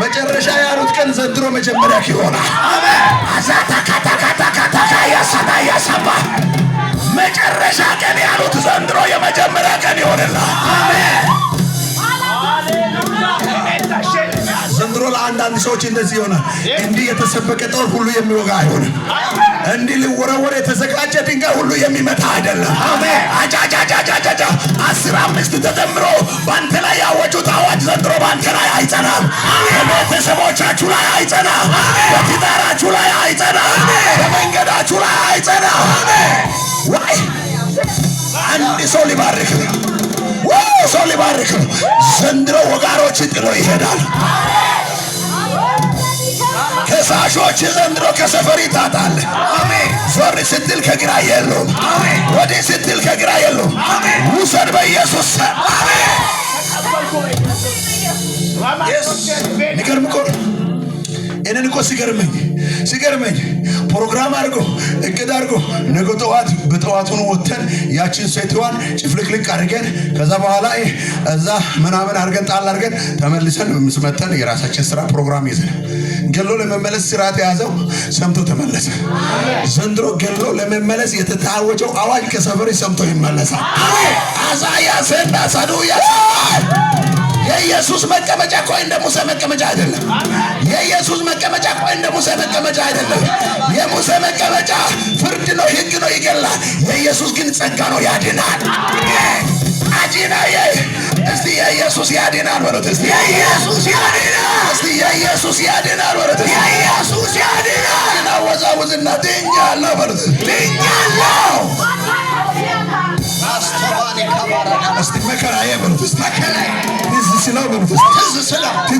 መጨረሻ ያሉት ቀን ዘንድሮ መጀመሪያ ይሆናል። አሜን። አዛታ ካታ ያሰባ መጨረሻ ቀን ያሉት ዘንድሮ የመጀመሪያ ቀን ይሆንልሃል። አሜን። ዘንድሮ ለአንዳንድ ሰዎች እንደዚህ ይሆናል። እንዲህ የተሰበቀ ጦር ሁሉ የሚወጋ አይሆንም። እንዲህ ሊወረወር የተዘጋጀ ድንጋይ ሁሉ የሚመታ አይደለም። አሜን። አጃጃጃጃጃ 15 ተደምሮ ባንተ ላይ ያወጁት አዋጅ ዘንድሮ ባንተ ላይ አይጸናም። በቤተሰቦቻችሁ ላይ አይጸናም። በትዳራችሁ ላይ አይጸናም። በመንገዳችሁ ላይ አይጸናም። ወይ አንድ ሰው ሊባርክ ነው። ሰው ሊባርክ ነው። ዘንድሮ ወጋሮች ጥሎ ይሄዳል። ከሳሾች ዘንድሮ ከሰፈር ይታጣል። አሜን። ዞር ስትል ከግራ የሉም። አሜን። ወዲህ ስትል ከግራ የሉም። አሜን። ውሰድ በኢየሱስ ስም። አሜን። ንገርም እኔን እኮ ሲገርመኝ ፕሮግራም አድርጎ እቅድ አድርጎ ነገ ጠዋት በጠዋቱን ወተን ያችን ሴትዋን ጭፍልቅልቅ አድርገን ከዛ በኋላ እዛ ምናምን አድርገን ጣል አድርገን ተመልሰን ምስመተን የራሳችን ስራ ፕሮግራም ይዘን ገሎ ለመመለስ ስርዓት የያዘው ሰምቶ ተመለሰ። ዘንድሮ ገሎ ለመመለስ የተታወጀው አዋጅ ከሰፈር ሰምቶ ይመለሳል። አሜን። አዛያ ሰንዳ ሳዱያ የኢየሱስ መቀመጫ ቆይ እንደ ሙሴ መቀመጫ አይደለም። የኢየሱስ መቀመጫ ቆይ እንደ ሙሴ መቀመጫ አይደለም። የሙሴ መቀመጫ ፍርድ ነው፣ ሕግ ነው፣ ይገላል። የኢየሱስ ግን ጸጋ ነው፣ ያድናል። አጂና እስቲ የኢየሱስ ያድናል በሉት። እስቲ የኢየሱስ ያድናል። እስቲ የኢየሱስ ያድናል በሉት። የኢየሱስ ያድናል። ናወዛውዝና ድኛለሁ በሉት። ድኛለሁ እስቲ መከራዬ በሉት። እስቲ መከራዬ ትዝ ስለው በሉት። እስቲ ትዝ ስለው